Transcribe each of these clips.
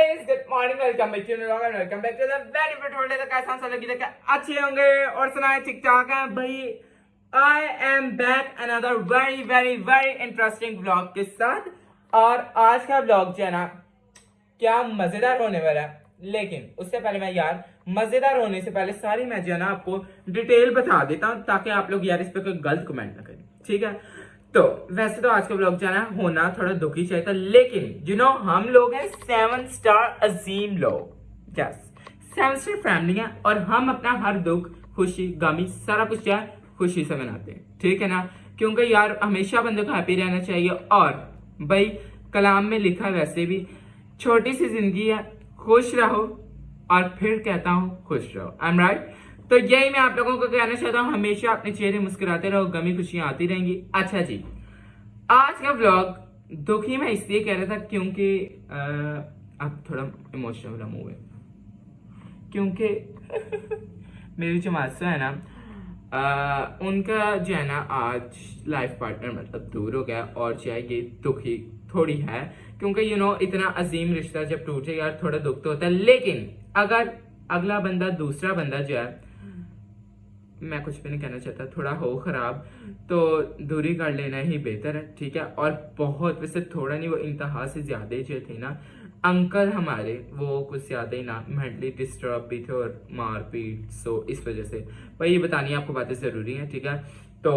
Guys, good morning, welcome back to vlog and welcome back to the very beautiful day. तो कैसा सब लगी देखा अच्छे होंगे और सुनाए ठीक ठाक हैं भाई। I am back another very very very interesting vlog के साथ। और आज का व्लॉग जो है ना क्या मजेदार होने वाला है, लेकिन उससे पहले मैं यार मजेदार होने से पहले सारी मैं जो है ना आपको डिटेल बता देता हूँ ताकि आप लोग यार इस पे कोई गलत कमेंट ना करें, ठीक है। तो वैसे तो आज का व्लॉग जाना होना थोड़ा दुखी चाहिए था, लेकिन हम लोग हैं 7 स्टार अजीम लोग, यस 7 स्टार फैमिली है और हम अपना हर दुख खुशी गमी सारा कुछ जो है खुशी से मनाते हैं, ठीक है ना। क्योंकि यार हमेशा बंदे को हैप्पी रहना चाहिए और भाई कलाम में लिखा है वैसे भी छोटी सी जिंदगी है, खुश रहो और फिर कहता हूँ खुश रहो। I am right. तो यही मैं आप लोगों को कहना चाहता हूँ, हमेशा अपने चेहरे मुस्कुराते रहो, गमी खुशियां आती रहेंगी। अच्छा जी, आज का व्लॉग दुखी मैं इसलिए कह रहा था क्योंकि अब थोड़ा इमोशनल मूव है, क्योंकि मेरी जो मासा है ना उनका जो है ना आज लाइफ पार्टनर मतलब दूर हो गया और जो है ये दुखी थोड़ी है, क्योंकि इतना अजीम रिश्ता जब टूटे यार थोड़ा दुख तो होता है। लेकिन अगर अगला बंदा दूसरा बंदा जो है, मैं कुछ भी नहीं कहना चाहता, थोड़ा हो खराब तो दूरी कर लेना ही बेहतर है, ठीक है। और बहुत वैसे थोड़ा नहीं, वो इंतहा से ज्यादा जो थे ना अंकल हमारे, वो कुछ ज्यादा ही ना मेंटली डिस्टर्ब भी थे और मारपीट, सो इस वजह से भाई ये बतानी आपको बातें जरूरी है, ठीक है। तो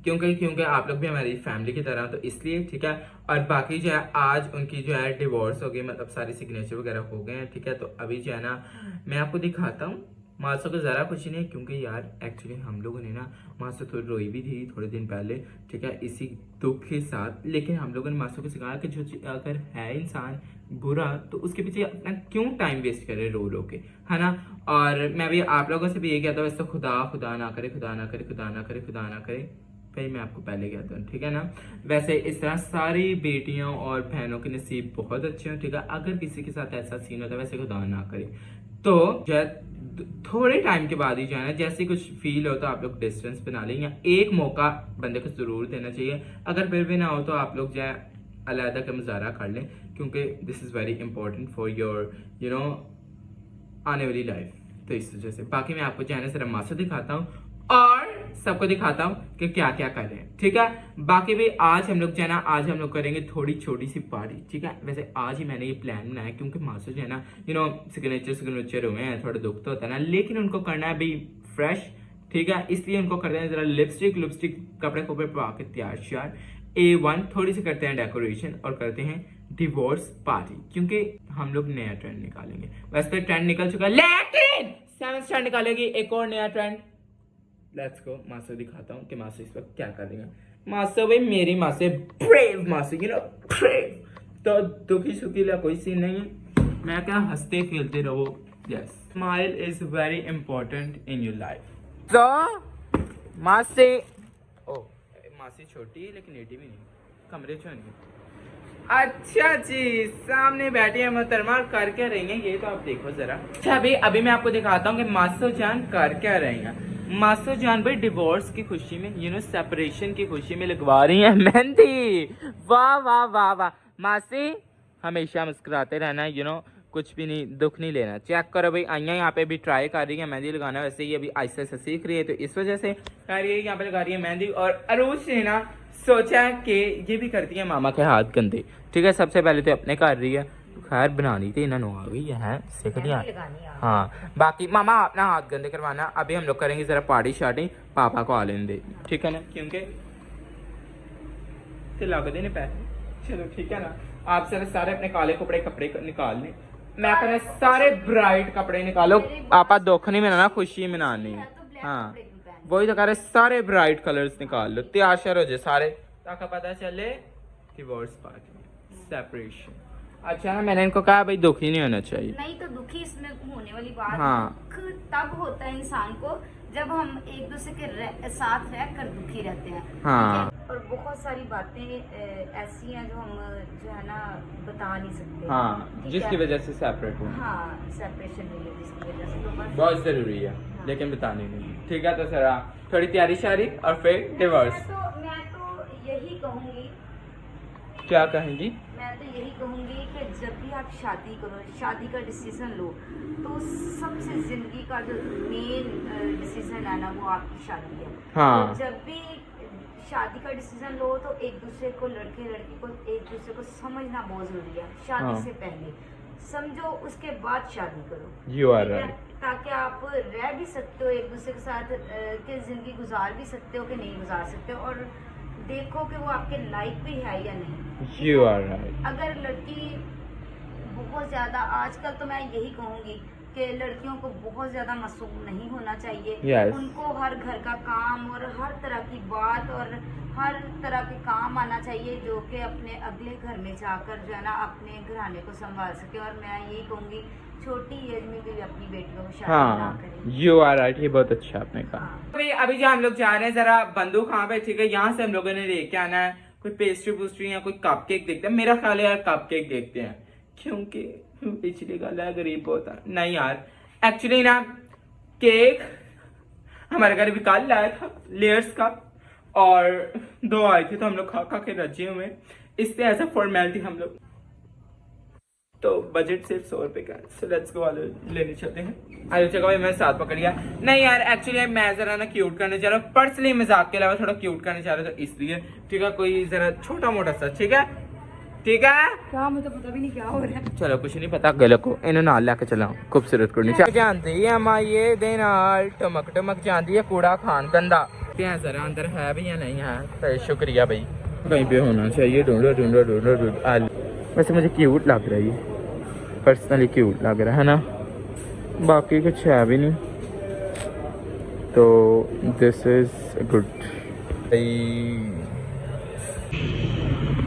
क्योंकि आप लोग भी हमारी फैमिली की तरह, तो इसलिए ठीक है। और बाकी जो है आज उनकी जो है डिवोर्स हो गई, मतलब सारे सिग्नेचर वगैरह हो गए हैं, ठीक है। तो अभी जो है ना मैं आपको दिखाता हूँ। मासो को जरा खुशी नहीं, क्योंकि यार एक्चुअली हम लोगों ने ना मासो थोड़ी रोई भी थी थोड़े दिन पहले, ठीक है, इसी दुख के साथ। लेकिन हम लोगों ने मासो को सिखाया कि जो अगर है इंसान बुरा तो उसके पीछे अपना क्यों टाइम वेस्ट करे रो रो के, है ना। और मैं भी आप लोगों से भी ये कहता हूँ, वैसे खुदा ना करे, खुदा ना करे, खुदा ना करे, खुदा ना करे, भाई मैं आपको पहले कहता हूँ, ठीक है ना। वैसे इस तरह सारी बेटियों और बहनों के नसीब बहुत अच्छे हैं, ठीक है। अगर किसी के साथ ऐसा सीन होता है, वैसे खुदा ना करे, तो जो है थोड़े टाइम के बाद ही जो है ना जैसे कुछ फील हो तो आप लोग डिस्टेंस बना लें, या एक मौका बंदे को जरूर देना चाहिए। अगर फिर भी ना हो तो आप लोग जो है अलहदा का मुजाहरा कर लें, क्योंकि this is very important for your आने वाली लाइफ। तो इस वजह से बाकी मैं आपको जो है ना सिर्फ मासा दिखाता हूँ और सबको दिखाता हूँ कि क्या क्या कर रहे हैं, ठीक है। बाकी भी आज हम लोग जो है ना आज हम लोग करेंगे थोड़ी छोटी सी पार्टी, ठीक है। वैसे आज ही मैंने ये प्लान बनाया क्योंकि मासू जो है ना सिग्नेचर हुए हैं, थोड़ा दुख तो होता है ना, लेकिन उनको करना है अभी फ्रेश, ठीक है। इसलिए उनको करते हैं जरा लिपस्टिक कपड़े पा के तैयार श्यार A1, थोड़ी सी करते हैं डेकोरेशन और करते हैं डिवोर्स पार्टी, क्योंकि हम लोग नया ट्रेंड निकालेंगे। वैसे तो ट्रेंड निकल चुका है, लेकिन 7 स्टार निकालेगी एक और नया ट्रेंड। Let's go. मासो दिखाता हूँ कि मासो इस वक्त क्या कर रही है। मासो भाई मेरी मासो ब्रेव मासो, ब्रेव। तो दुखी सुखी ला कोई सीन नहीं है, मैं क्या हंसते खेलते रहो, yes smile is very important in your life. तो मासी मासी छोटी है लेकिन एटी भी नहीं, कमरे चो नहीं। अच्छा जी, सामने बैठी है मोहतरमा कर क्या रही है ये तो आप देखो जरा। अच्छा अभी मैं आपको दिखाता हूँ कि मासो जान कर क्या रही है। मासो जान भाई डिवोर्स की खुशी में सेपरेशन की खुशी में लगवा रही है मेहंदी। वाह वाह वाह वाह। मासी हमेशा मुस्कुराते रहना, कुछ भी नहीं दुख नहीं लेना। चेक करो भाई, आइया यहाँ पे भी ट्राई कर रही है मेहंदी लगाना, वैसे ही अभी आहिस्ता आहिस्ता सीख रही है तो इस वजह से कर रही है, यहाँ पे लगा रही है मेहंदी। और अरूज ने ना सोचा कि ये भी करती है मामा के हाथ गंदे, ठीक है। सबसे पहले तो अपने कर रही है, खैर बनानी थी इन्होंने आ गई है सीख लिया। हाँ बाकी मामा अपना हाथ गंदे करवाना। अभी हम लोग करेंगे जरा पार्टी शार्टी, पापा को आ लेने दे, ठीक है ना, क्योंकि लग देने पैसे। चलो ठीक है ना, आप सारे अपने काले कपड़े निकाल लें। मैं कहना सारे ब्राइट कपड़े निकालो, आपा दुख नहीं मनाना खुशी मनानी। हाँ वही तो कह रहे, सारे ब्राइट कलर्स निकाल लो, तैयार श्यार हो जाए सारे, ताकि पता चले डिवोर्स पार्टी सेपरेशन। अच्छा ना, मैंने इनको कहा भाई दुखी नहीं होना चाहिए। नहीं तो दुखी इसमें होने वाली बात, हाँ दुख तब होता है इंसान को जब हम एक दूसरे के साथ रहकर दुखी रहते हैं। हाँ और बहुत सारी बातें ऐसी हैं जो हम जो है ना बता नहीं सकते। हाँ जिसकी वजह से सेपरेट हो। हाँ सेपरेशन हुई है जिसकी वजह से, तो बस बहुत जरूरी है। हाँ। लेकिन बतानी नहीं, ठीक है। तो सर थोड़ी तैयारी शारी और फिर डिवोर्स, मैं तो यही कहूंगी क्या कहेंगी? मैं तो यही कहूँगी कि जब भी आप शादी करो, शादी का डिसीजन लो, तो सबसे जिंदगी का जो मेन डिसीजन है ना, वो आपकी शादी है। हाँ। तो जब भी शादी का डिसीजन लो तो एक दूसरे को, लड़के लड़की को एक दूसरे को समझना बहुत जरूरी है। शादी हाँ। से पहले समझो, उसके बाद शादी करो। You are ठीक है? right. ताकि आप रह भी सकते हो एक दूसरे के साथ, कि जिंदगी गुजार भी सकते हो कि नहीं गुजार सकते हो, और देखो कि वो आपके लायक भी है या नहीं। You are right. अगर लड़की बहुत ज्यादा, आजकल तो मैं यही कहूंगी कि लड़कियों को बहुत ज्यादा मासूम नहीं होना चाहिए। Yes. उनको हर घर का काम और हर तरह की बात और हर तरह के काम आना चाहिए, जो कि अपने अगले घर में जाकर जो है ना अपने घराने को संभाल सके। और मैं यही कहूंगी छोटी एज में भी अपनी बेटियों को शादी ना हाँ, करें। यू आर राइट, ये बहुत अच्छा आपने कहा। हाँ। अभी जो हम लोग जा रहे हैं जरा बंदूक कहाँ पे, ठीक है, यहाँ से हम लोगों ने लेके आना है कोई पेस्ट्री पुस्ट्री या कोई कप केक देखते हैं। मेरा ख्याल है यार कप केक देखते हैं, क्योंकि पिछली गल है गरीब बहुत है। नहीं यार, एक्चुअली ना केक हमारे घर भी कल लाया था, लेयर्स का, और 2 आए थे तो हम लोग खा खा के रजे हुए। इससे ऐसा फॉर्मेलिटी हम लोग, तो बजट सिर्फ 100 रुपए का, सो लेट्स गो लेने चलते हैं। आलू चका भाई मैं साथ पकड़ लिया। नहीं यार, एक्चुअली मैं जरा ना क्यूट करने जा रहा हूँ, पर्सनली मजाक के अलावा थोड़ा क्यूट करने जा रहा था, इसलिए ठीक है, कोई जरा छोटा मोटा सा, ठीक है ठीक है। क्या मुझे पता भी नहीं क्या हो रहा है। चलो कुछ नहीं पता, गले को इन्हें नाल लेके चला खूबसूरत कुड़ी जानती है अम्मा, ये दे नाल टमक टमक जानती है कूड़ा खान गंदा। जरा अंदर है भी या नहीं है, तो शुक्रिया भाई, कहीं पे होना चाहिए। ढूंढो ढूंढो ढूंढो ढूंढो। वैसे मुझे क्यूट लग रही है, पर्सनली क्यूट लग रहा है ना, बाकी कुछ है भी नहीं, तो दिस इज गुड।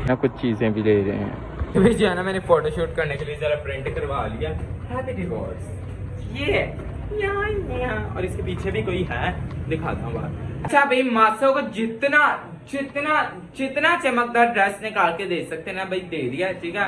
ना कुछ चीजें भी ले रहे हैं, तो जो है ना मैंने फोटो शूट करने के लिए जरा प्रिंट करवा लिया हैप्पी डिवोर्स, ये यहाँ, और इसके पीछे भी कोई है, दिखाता हूँ बाहर। अच्छा भाई, मासो को जितना जितना जितना चमकदार ड्रेस निकाल के दे सकते ना भाई दे दिया, ठीक है।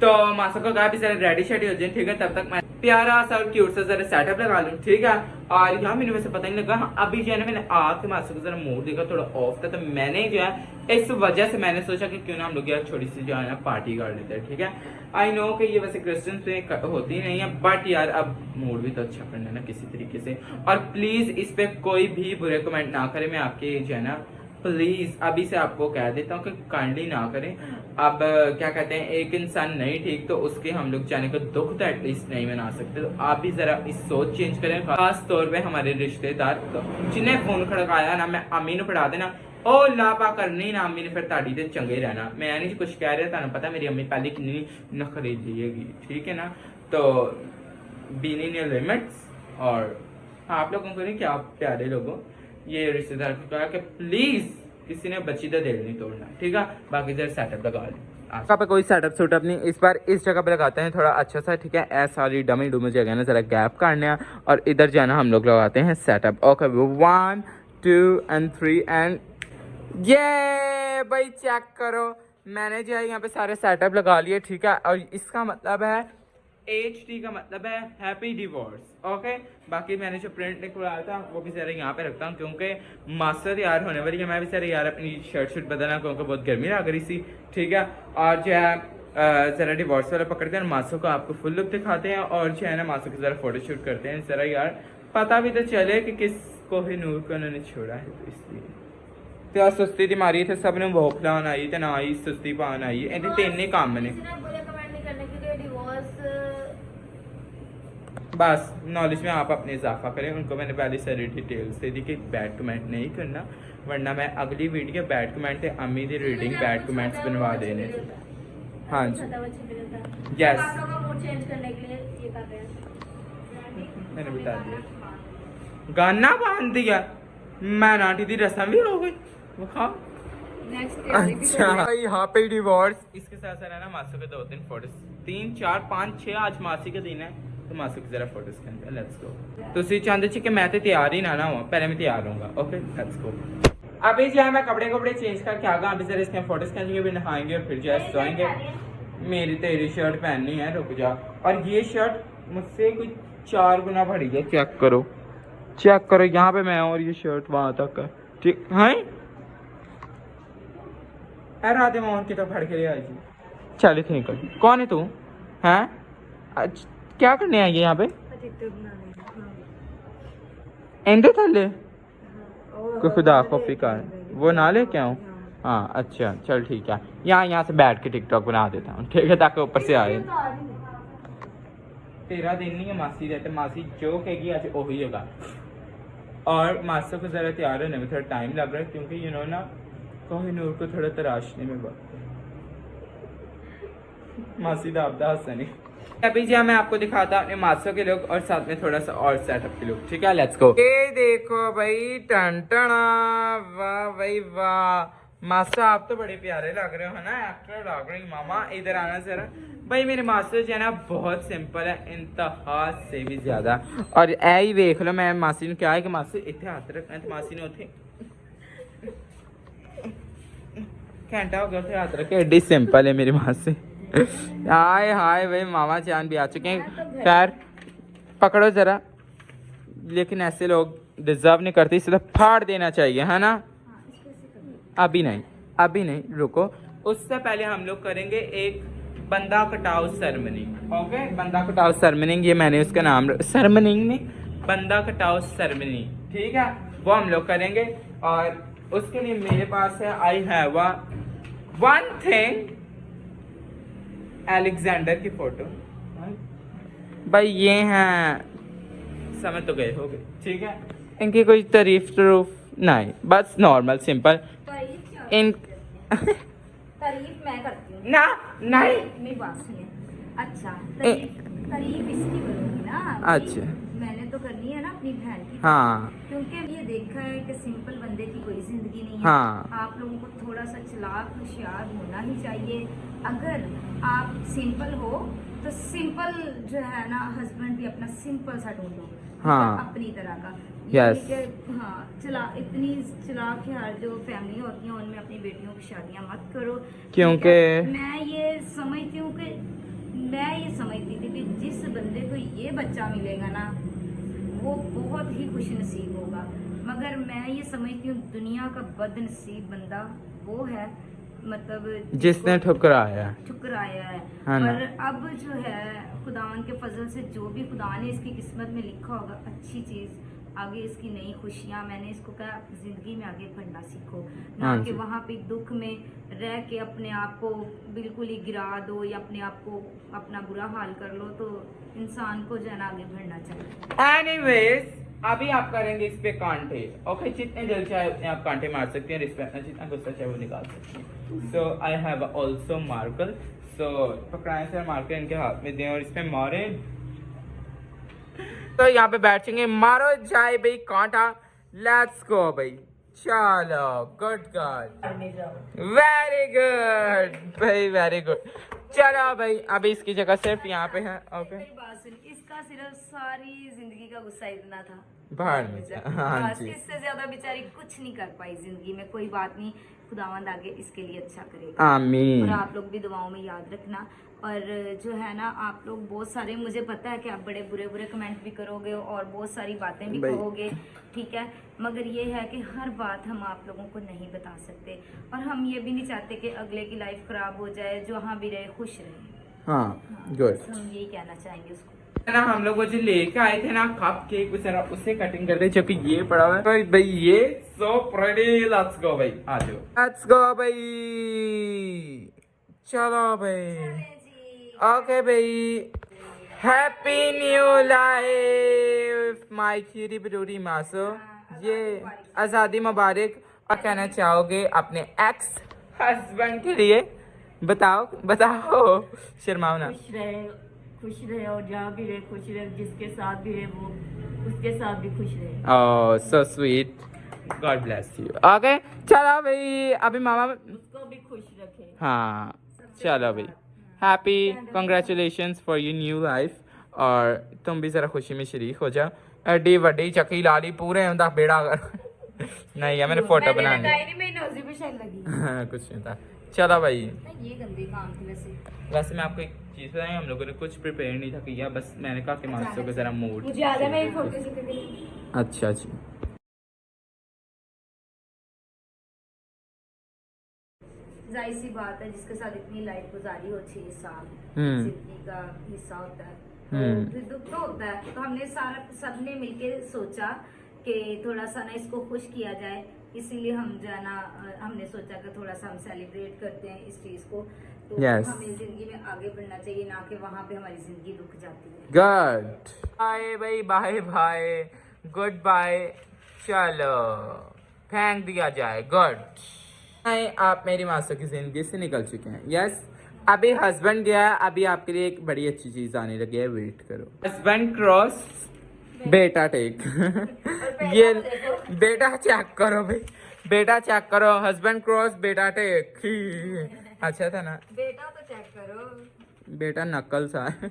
तो मासो को कहा भी जरा रेडी शेडी हो जाए, ठीक है, तब तक मैं प्यारा सा और क्यूट सा जरा सेटअप लगा लूं, ठीक है। और यहाँ मैंने वैसे पता नहीं लगा, अभी जो है ना मैंने आके मासो को जरा मूड देखा थोड़ा ऑफ था, तो मैंने जो है इस वजह से मैंने सोचा कि क्यों ना हम लोग यार छोटी सी जो है ना पार्टी कर लेते हैं, ठीक है। आई नो कि ये वैसे क्रिश्चियंस पे होती नहीं है, बट यार अब मूड भी तो अच्छा करना है ना किसी तरीके से। और प्लीज इस पे कोई भी बुरे कमेंट ना करे, मैं आपके जो है ना प्लीज अभी से आपको कह देता हूँ कि काइंडली ना करें। अब क्या कहते हैं, एक इंसान नहीं ठीक तो उसके हम लोग जाने का दुख तो एटलीस्ट नहीं मना सकते, तो आप भी जरा इस सोच चेंज करें। खास तौर पे हमारे रिश्तेदार जिन्हें फोन खड़काया ना, मैं अम्मी ने पढ़ा देना ओ लापा करनी ना, अम्मी ने फिर ताड़ी ते चंगे रहना। मैं नहीं कुछ कह रहा था, पता मेरी अम्मी पहले कितनी नखरीली, ठीक है ना। तो बीन इन योर लिमिट्स, और आप लोगों को नहीं, क्या प्यारे लोगों, ये रिश्तेदार को कहा कि प्लीज किसी ने बची का दिल नहीं तोड़ना, ठीक है। बाकी जरा सेटअप लगा ली, पे कोई सेटअप सूटअप नहीं, इस बार इस जगह पे लगाते हैं थोड़ा अच्छा सा, ठीक है। ऐसा सारी डमी डुमी जगह ना जरा गैप काटने, और इधर जाना हम लोग लगाते हैं सेटअप। ओके 1 2 and 3 and ये भाई चेक करो, मैंने जो है यहाँ पे सारे सेटअप लगा लिए, ठीक है। और इसका मतलब है HD का मतलब है हैप्पी डिवोर्स, ओके। बाकी मैंने जो प्रिंट निकलवाया था वो भी जरा यहाँ पे रखता हूँ, क्योंकि मास्टर तैयार होने वाली है, मैं भी जरा यार अपनी शर्ट बदलना, क्योंकि बहुत गर्मी लग रही थी, ठीक है। और जो है जरा डिवोर्स वाला पकड़ते हैं, मासो को आपको फुल लुक दिखाते हैं, और जो है ना मासो की जरा फोटो शूट करते हैं, जरा यार पता भी तो चले कि किसको ही नूर को उन्होंने छोड़ा है, तो इसलिए तो सुस्ती दी मारी थे, सब ने भूख लान आई तो ना आई सुस्ती पान आई, ये तीन ही काम ने। बस नॉलेज में आप अपने इजाफा करें, उनको मैंने पहले सारी डिटेल्स दे दी कि बैड कमेंट नहीं करना, वरना मैं अगली वीडियो बैड कमेंट है अम्मी दी रीडिंग बैड कमेंट्स बनवा देने। हाँ जी यस, मैंने बता दिया, गाना बांध दिया, मैं नाटी दी रस्म भी हो गई। अच्छा यहाँ पे डिवोर्स, इसके साथ साथ है ना मासू के 2-3 फोटोज, 3 4 5 6 आज मासी का दिन है, तो मासू की जरा फोटोज खेलते हैं, लेट्स गो। तो सी चाहते कि मैं तो तैयार ही ना हुआ, पहले मैं तैयार होऊंगा, ओके लेट्स गो। अभी जो है मैं कपड़े चेंज करके आ गया, अभी जरा इसके फोटोज खींचेंगे, फिर नहाएंगे और फिर जो है सोएंगे। मेरी तेरी शर्ट पहननी है, रुक जा। और ये शर्ट मुझसे कोई 4 गुना बड़ी है, चेक करो यहाँ पे मैं और ये शर्ट वहां तक है, ठीक है। ए राधे मोहन की तो फड़ के ले आई थी। चल इतनी निकल। कौन है तू? हैं? क्या करने आई है यहाँ पे? एंडे थले कोई खुदा कॉफी का वो ना लेके आऊँ? हाँ अच्छा चल ठीक है, यहाँ से बैठ के टिकटॉक बना देता हूँ, ठीक है, ताकि ऊपर से आए। तेरा दिन नहीं है मासी रहते, मासी जो कहेगी आज वही होगा। और मासी को जरा तैयार होने में थोड़ा टाइम लग रहा है, क्योंकि ना कोहिनूर को थोड़ा तराशने में मासी दाबदा हंसनी। अभी जी मैं आपको दिखाता अपने मासों के लुक और साथ में थोड़ा सा और सेटअप के लुक, ठीक है, लेट्स गो। ये देखो भाई टंटना, वाह भाई वाह, मासा आप तो बड़े प्यारे लग रहे हो, है ना, एक्टर लग रही। मामा इधर आना जरा। भाई मेरे मास्टर जो है ना बहुत सिंपल है, इंतहा से भी ज्यादा। और ऐ ही देख लो, मैं मासी ने क्या है कि मासी इतने हाथ रखना तो मासी ने उठे घंटा हो गया उठे हाथ रखे, एडी सिंपल है मेरी मासी। हाय हाय भाई मामा जान भी आ चुके हैं। खैर पकड़ो जरा, लेकिन ऐसे लोग डिजर्व नहीं करते, इसे तो फाड़ देना चाहिए, है ना। अभी नहीं रुको, उससे पहले हम लोग करेंगे एक बंदा कटाव सेरेमनी। ओके, बंदा कटाव सेरेमनी, ये मैंने उसका नाम सेरेमनी नहीं, बंदा कटाव सेरेमनी, ठीक है, वो हम लोग करेंगे। और उसके लिए मेरे पास है I have one thing, Alexander की फोटो। भाई ये हैं, समझ तो गए होगे, ठीक है, इनकी कोई तारीफ नहीं, बस नॉर्मल सिंपल इन तारीफ मैं करती हूँ ना, नहीं मेरी बात सुनिए। अच्छा तारीफ इसकी करूँगी ना, अच्छा मैंने तो करनी है ना अपनी बहन की। हाँ, क्योंकि ये देखा है कि सिंपल बंदे की कोई जिंदगी नहीं है। हाँ। आप लोगों को थोड़ा सा चालाक होशियार होना ही चाहिए। अगर आप सिंपल हो तो सिंपल जो है ना हस्बैंड भी अपना सिंपल सा ढूंढो, हाँ। अपनी तरह का। Yes. हाँ, इतनी चालाक यार जो फैमिली होती है उनमें अपनी बेटियों की शादियां मत करो, क्योंकि मैं ये समझती हूँ कि मैं ये समझती थी कि जिस बंदे को ये बच्चा मिलेगा ना वो बहुत ही खुश नसीब होगा, मगर मैं ये समझती हूँ दुनिया का बदनसीब बंदा वो है, मतलब जिसने ठुकराया है। हाँ ना। पर अब जो है खुदावन के फजल से जो भी खुदा ने इसकी किस्मत में लिखा होगा अच्छी चीज, आगे इसकी नई खुशियाँ, मैंने इसको कहा जिंदगी में आगे बढ़ना सीखो, ना हाँ कि वहाँ पे दुख में रह के अपने आप को बिल्कुल ही गिरा दो या अपने आप को अपना बुरा हाल कर लो, तो इंसान को जो है ना आगे बढ़ना चाहिए। एनीवेज अभी आप करेंगे इस पे कांटे। ओके, जितने जल्द चाहे उतने आप कांटे मार सकते हैं, रिस्पेक्ट जितना गुस्सा चाहे वो निकाल सकते हैं। So I have also marker, so पकड़ाएं सर मार्कर इनके हाथ में दें और इस पे मारे, तो यहाँ पे बैठेंगे, मारो जाए भाई कांटा, लेट्स गो भाई, चलो गुड गॉड, वेरी गुड भाई, वेरी गुड। चलो भाई अभी इसकी जगह सिर्फ यहाँ पे है। ओके, इसका सिर्फ सारी जिंदगी का गुस्सा इतना था बाहर में हाँ बस, जी, इससे ज्यादा बेचारी कुछ नहीं कर पाई जिंदगी में। कोई बात नहीं, खुदावंद आगे इसके लिए अच्छा करेगा। आमीन। और आप लोग भी दुआओं में याद रखना। और जो है ना आप लोग बहुत सारे, मुझे पता है कि आप बड़े बुरे बुरे कमेंट भी करोगे और बहुत सारी बातें भी कहोगे, ठीक है, मगर ये है कि हर बात हम आप लोगों को नहीं बता सकते, और हम ये भी नहीं चाहते कि अगले की लाइफ खराब हो जाए, जहाँ भी रहे खुश रहे। हाँ गुड, हम यही कहना चाहेंगे उसको। ना हम लोग वो जो लेके आए थे ना कप केक, उससे कटिंग करते, जो कि ये पड़ा हुआ है भाई, ये सो प्रेटी, लेट्स गो भाई, आ जाओ, लेट्स गो भाई, चलो भाई, ओके भाई, happy new life my cutie patootie मासो, ये आज़ादी मुबारक। और कहना चाहोगे अपने एक्स हस्बैंड के लिए? बताओ शर्माओ ना। खुश रहे और जहाँ भी रहे खुश रहे, जिसके साथ भी रहे वो उसके साथ भी खुश रहे। Oh so sweet, God bless you. Okay चलो भाई, अभी मामा उसको भी खुश रखे। हाँ चलो भाई, happy congratulations for your new life, और तुम भी जरा खुशी में शरीक हो जाओ। एडी वड्डी चक्की लाली पूरे उनका बेड़ा कर नहीं है, मैंने फोटो बनानी कुछ नहीं था। चलो भाई, ये गंदे काम थे वैसे मैं आपको एक चीज़ बताएं, हम लोगों ने कुछ प्रिपेयर नहीं था किया, बस मैंने कहा कि मास्टर को जरा मूड मुझे याद है मैं एक फोटो से अच्छा जी। जाहिर सी बात है, जिसके साथ इतनी लाइफ गुजारी हो 6 साल, जिंदगी का हिस्सा होता है, तो फिर दुख तो होता है। तो हमने सबने मिलके सोचा कि थोड़ा सा ना इसको खुश किया जाए, इसीलिए हम जो है ना हमने सोचा कि थोड़ा सा हम सेलिब्रेट करते हैं इस चीज को। तो हमें जिंदगी में आगे बढ़ना चाहिए, ना कि वहाँ पे हमारी जिंदगी रुक जाती है। गुड बाय भाई, बाय बाय, गुड बाय, चलो फेंक दिया जाए। गुड, आप मेरी मासूम की जिंदगी से निकल चुके हैं। यस, अभी हस्बैंड गया, अभी आपके लिए एक बड़ी अच्छी चीज आने लगी है, वेट करो। हस्बैंड क्रॉस, बेटा टेक। ये बेटा चेक करो भाई, बेटा चेक करो, हस्बैंड क्रॉस बेटा टेक। अच्छा था ना? बेटा तो चेक करो, बेटा नकल सा है।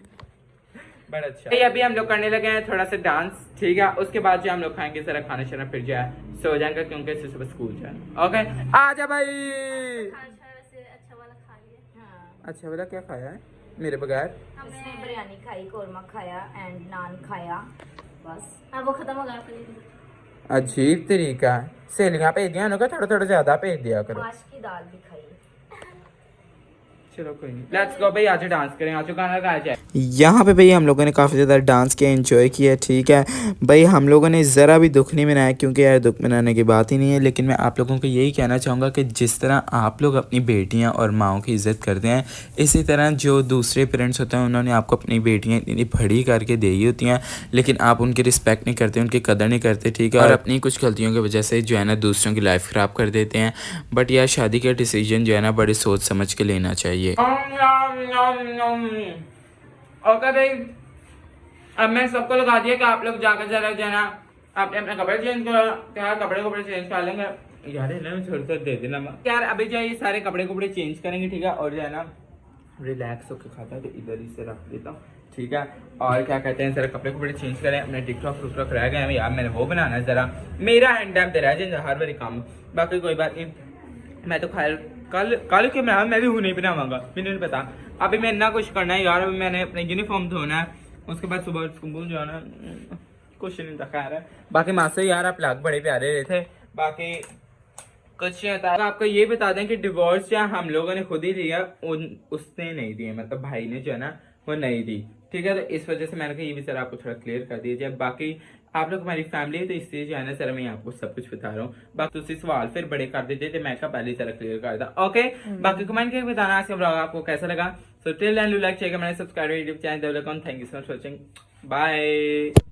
बड़ा अच्छा। अभी हम लोग करने लगे हैं थोड़ा सा डांस, ठीक है। उसके बाद जो हम लोग खाएंगे जरा खाना शाना, फिर जो है सो जाएंगे क्योंकि सुबह स्कूल जाए। ओके, आ जा भाई। अच्छा वाला क्या खाया है मेरे बगैर? हमने बिरयानी खाई, कौरमा खाया एंड नान खाया, बस अब वो खत्म हो गया। अजीब तरीका है, सहेलियां भेज दिया उनको, थोड़ा थोड़ा ज्यादा भेज दिया करो। माश की दाल भी खाई। चलो कोई नहीं, लेट्स गो भाई, आज डांस करें, आज गाना गाया जाए। यहाँ पे भाई हम लोगों ने काफ़ी ज़्यादा डांस किया, एंजॉय किया, ठीक है भाई। हम लोगों ने ज़रा भी दुख नहीं मनाया, क्योंकि यार दुख मनाने की बात ही नहीं है। लेकिन मैं आप लोगों को यही कहना चाहूँगा कि जिस तरह आप लोग अपनी बेटियाँ और माओं की इज़्ज़त करते हैं, इसी तरह जो दूसरे पेरेंट्स होते हैं उन्होंने आपको अपनी बेटियाँ इतनी बड़ी करके दी होती हैं, लेकिन आप उनकी रिस्पेक्ट नहीं करते, उनकी कदर नहीं करते, ठीक है। और अपनी कुछ गलतियों की वजह से जो है ना दूसरों की लाइफ ख़राब कर देते हैं। बट यार शादी का डिसीजन जो है ना बड़ी सोच समझ के लेना चाहिए। ओके भाई, अब मैं सबको लगा दिया कि आप लोग जाकर जरा जो है ना अपने अपने कपड़े चेंज करो। यार कपड़े चेंज कर लेंगे यार, इन्हें थोड़ा दे देना यार। अभी जो है ये सारे कपड़े चेंज करेंगे, ठीक है। और जो है ना रिलैक्स होकर खाता है तो इधर ही से रख देता हूँ, ठीक है। और क्या कहते हैं, सारे कपड़े चेंज करें, अपने टिकटॉक रह गए हैं यार, मैंने वो बनाना है जरा, मेरा हैंड टैप दे रहा है हर बारी काम। बाकी कोई बात नहीं, मैं तो खैर कल के मैं भी नहीं बनाऊंगा, मुझे नहीं पता। अभी मैं इतना कुछ करना है यार, अभी मैंने अपने यूनिफॉर्म धोना है, उसके बाद सुबह स्कूल जाना है, कुछ नहीं था खैर है। बाकी मासे यार आप लाग बड़े प्यारे रहे थे, बाकी कुछ नहीं होता। आपको ये बता दें कि डिवोर्स जो हम लोगों ने खुद ही लिया, उसने नहीं दिए, मतलब भाई ने जो है ना वो नहीं दी, ठीक है। तो इस वजह से मैंने कहा ये भी सर आपको थोड़ा क्लियर कर दिया जाए। बाकी आप लोग हमारी फैमिली है तो इसलिए जो है ना सर मैं आपको सब कुछ बता रहा हूँ। बाकी तुसी सवाल फिर बड़े कर देते थे, मैं पहले तरह क्लियर कर दा। ओके, बाकी कमेंट करके बताना आज का ब्लॉग आपको कैसा लगा। So till then do like, share, comment, subscribe YouTube channel. Thank you so much for watching, bye.